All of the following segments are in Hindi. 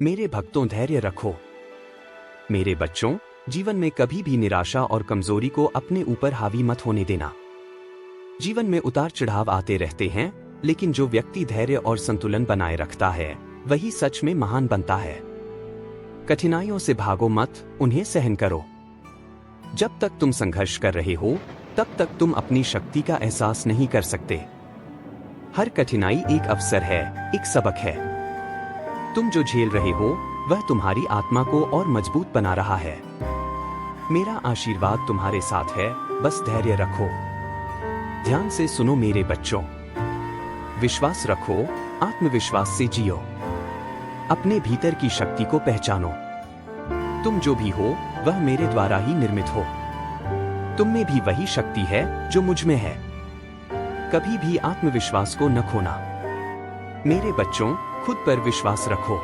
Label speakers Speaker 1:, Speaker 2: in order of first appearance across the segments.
Speaker 1: मेरे भक्तों, धैर्य रखो। मेरे बच्चों, जीवन में कभी भी निराशा और कमजोरी को अपने ऊपर हावी मत होने देना। जीवन में उतार चढ़ाव आते रहते हैं, लेकिन जो व्यक्ति धैर्य और संतुलन बनाए रखता है वही सच में महान बनता है। कठिनाइयों से भागो मत, उन्हें सहन करो। जब तक तुम संघर्ष कर रहे हो तब तक तुम अपनी शक्ति का एहसास नहीं कर सकते। हर कठिनाई एक अवसर है, एक सबक है। तुम जो झेल रहे हो वह तुम्हारी आत्मा को और मजबूत बना रहा है। मेरा आशीर्वाद तुम्हारे साथ है, बस धैर्य रखो। ध्यान से सुनो मेरे बच्चों। विश्वास रखो, आत्मविश्वास से जियो। अपने भीतर की शक्ति को पहचानो। तुम जो भी हो वह मेरे द्वारा ही निर्मित हो। तुम में भी वही शक्ति है जो मुझ में है। कभी भी आत्मविश्वास को न खोना। मेरे बच्चों, खुद पर विश्वास रखो।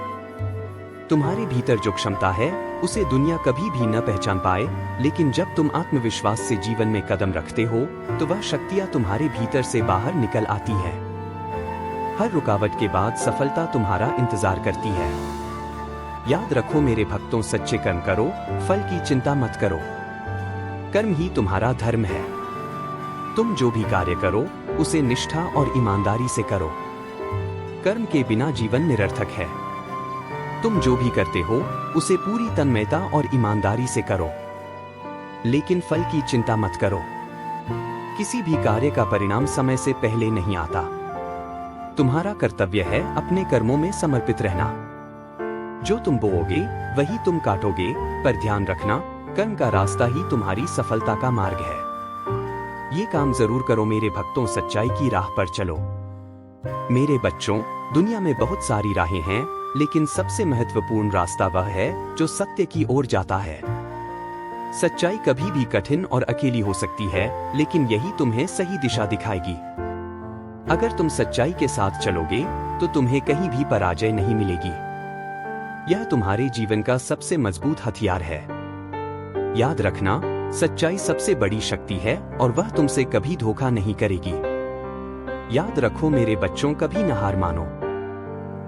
Speaker 1: तुम्हारे भीतर जो क्षमता है उसे दुनिया कभी भी न पहचान पाए, लेकिन जब तुम आत्मविश्वास से जीवन में कदम रखते हो तो वह शक्तियां तुम्हारे भीतर से बाहर निकल आती है। हर रुकावट के बाद सफलता तुम्हारा इंतजार करती है। याद रखो मेरे भक्तों, सच्चे कर्म करो, फल की चिंता मत करो। कर्म ही तुम्हारा धर्म है। तुम जो भी कार्य करो उसे निष्ठा और ईमानदारी से करो। कर्म के बिना जीवन निरर्थक है। तुम जो भी करते हो उसे पूरी तन्मयता और ईमानदारी से करो, लेकिन फल की चिंता मत करो। किसी भी कार्य का परिणाम समय से पहले नहीं आता। तुम्हारा कर्तव्य है अपने कर्मों में समर्पित रहना। जो तुम बोओगे वही तुम काटोगे, पर ध्यान रखना, कर्म का रास्ता ही तुम्हारी सफलता का मार्ग है। ये काम जरूर करो मेरे भक्तों, सच्चाई की राह पर चलो। मेरे बच्चों, दुनिया में बहुत सारी राहें हैं, लेकिन सबसे महत्वपूर्ण रास्ता वह है जो सत्य की ओर जाता है। सच्चाई कभी भी कठिन और अकेली हो सकती है, लेकिन यही तुम्हें सही दिशा दिखाएगी। अगर तुम सच्चाई के साथ चलोगे तो तुम्हें कहीं भी पराजय नहीं मिलेगी। यह तुम्हारे जीवन का सबसे मजबूत हथियार है। याद रखना, सच्चाई सबसे बड़ी शक्ति है और वह तुमसे कभी धोखा नहीं करेगी। याद रखो मेरे बच्चों, कभी न हार मानो।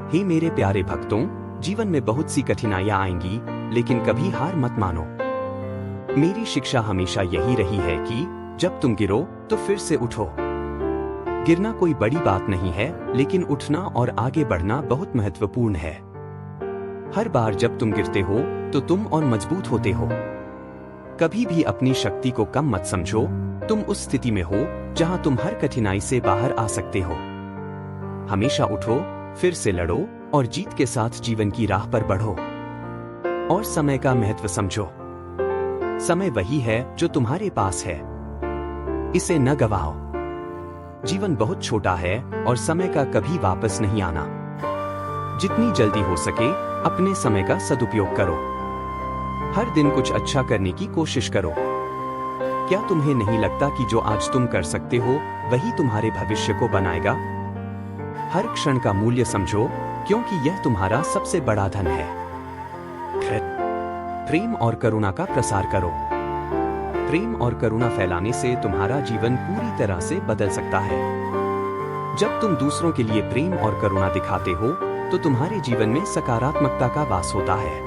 Speaker 1: हे मेरे प्यारे भक्तों, जीवन में बहुत सी कठिनाइयां आएंगी, लेकिन कभी हार मत मानो। मेरी शिक्षा हमेशा यही रही है कि जब तुम गिरो तो फिर से उठो। गिरना कोई बड़ी बात नहीं है, लेकिन उठना और आगे बढ़ना बहुत महत्वपूर्ण है। हर बार जब तुम गिरते हो तो तुम और मजबूत होते हो। कभी भी अपनी शक्ति को कम मत समझो। तुम उस स्थिति में हो जहां तुम हर कठिनाई से बाहर आ सकते हो। हमेशा उठो, फिर से लड़ो और जीत के साथ जीवन की राह पर बढ़ो। और समय का महत्व समझो। समय वही है जो तुम्हारे पास है, इसे न गवाओ। जीवन बहुत छोटा है और समय का कभी वापस नहीं आना। जितनी जल्दी हो सके अपने समय का सदुपयोग करो। हर दिन कुछ अच्छा करने की कोशिश करो। क्या तुम्हें नहीं लगता कि जो आज तुम कर सकते हो वही तुम्हारे भविष्य को बनाएगा? हर क्षण का मूल्य समझो, क्योंकि यह तुम्हारा सबसे बड़ा धन है। प्रेम और करुणा का प्रसार करो। प्रेम और करुणा फैलाने से तुम्हारा जीवन पूरी तरह से बदल सकता है। जब तुम दूसरों के लिए प्रेम और करुणा दिखाते हो तो तुम्हारे जीवन में सकारात्मकता का वास होता है।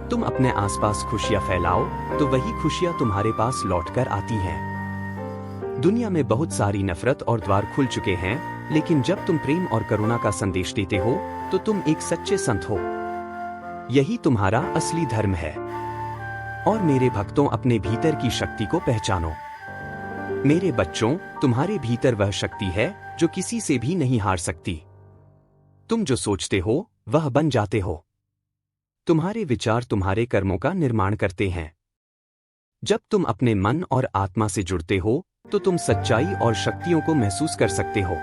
Speaker 1: तुम अपने आसपास खुशियां फैलाओ तो वही खुशियां तुम्हारे पास लौटकर आती हैं। दुनिया में बहुत सारी नफरत और द्वार खुल चुके हैं, लेकिन जब तुम प्रेम और करुणा का संदेश देते हो तो तुम एक सच्चे संत हो। यही तुम्हारा असली धर्म है। और मेरे भक्तों, अपने भीतर की शक्ति को पहचानो। मेरे बच्चों, तुम्हारे भीतर वह शक्ति है जो किसी से भी नहीं हार सकती। तुम जो सोचते हो वह बन जाते हो। तुम्हारे विचार तुम्हारे कर्मों का निर्माण करते हैं। जब तुम अपने मन और आत्मा से जुड़ते हो तो तुम सच्चाई और शक्तियों को महसूस कर सकते हो।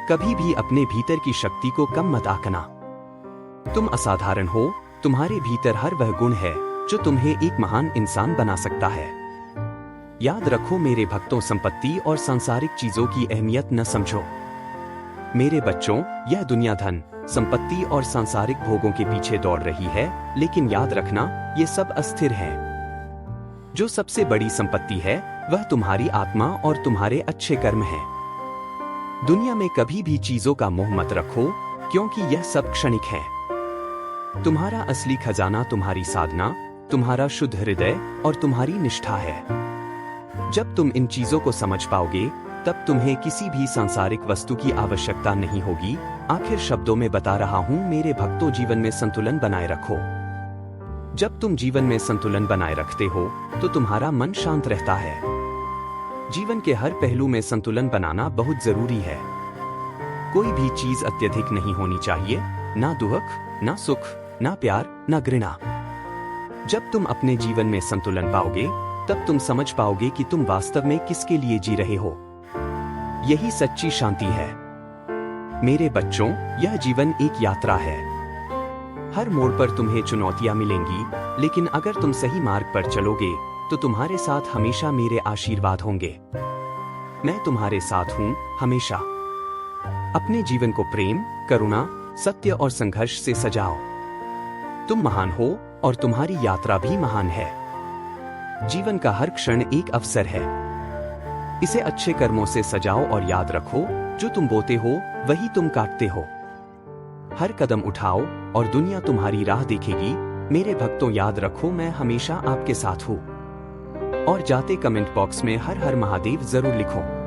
Speaker 1: कभी भी अपने भीतर की शक्ति को कम मत आंकना। तुम असाधारण हो। तुम्हारे भीतर हर वह गुण है जो तुम्हें एक महान इंसान बना सकता है। याद रखो मेरे भक्तों, संपत्ति और सांसारिक चीजों की अहमियत न समझो। मेरे बच्चों, यह दुनिया धन, संपत्ति और सांसारिक भोगों के पीछे दौड़ रही है, लेकिन याद रखना, ये सब अस्थिर है। जो सबसे बड़ी संपत्ति है वह तुम्हारी आत्मा और तुम्हारे अच्छे कर्म हैं। दुनिया में कभी भी चीजों का मोह मत रखो, क्योंकि यह सब क्षणिक है। तुम्हारा असली खजाना तुम्हारी साधना, तुम्हारा शुद्ध हृदय और तुम्हारी निष्ठा है। जब तुम इन चीजों को समझ पाओगे, तब तुम्हें किसी भी सांसारिक वस्तु की आवश्यकता नहीं होगी। आखिर शब्दों में बता रहा हूं मेरे भक्तों, जीवन में संतुलन बनाए रखो। जब तुम जीवन में संतुलन बनाए रखते हो तो तुम्हारा मन शांत रहता है। जीवन के हर पहलू में संतुलन बनाना बहुत जरूरी है। कोई भी चीज अत्यधिक नहीं होनी चाहिए, ना दुख, ना सुख, ना प्यार, ना घृणा। जब तुम अपने जीवन में संतुलन पाओगे, तब तुम समझ पाओगे कि तुम वास्तव में किसके लिए जी रहे हो। यही सच्ची शांति है। मेरे बच्चों, यह जीवन एक यात्रा है। हर मोड़ पर तुम्हें चुनौतियां मिलेंगी, लेकिन अगर तुम सही मार्ग पर चलोगे तो तुम्हारे साथ हमेशा मेरे आशीर्वाद होंगे। मैं तुम्हारे साथ हूं हमेशा। अपने जीवन को प्रेम, करुणा, सत्य और संघर्ष से सजाओ। तुम महान हो और तुम्हारी यात्रा भी महान है। जीवन का हर क्षण एक अवसर है। इसे अच्छे कर्मों से सजाओ और याद रखो, जो तुम बोते हो वही तुम काटते हो। हर कदम उठाओ और दुनिया तुम्हारी राह देखेगी। मेरे भक्तों, याद रखो मैं हमेशा आपके साथ हूं। और जाते कमेंट बॉक्स में हर हर महादेव जरूर लिखो।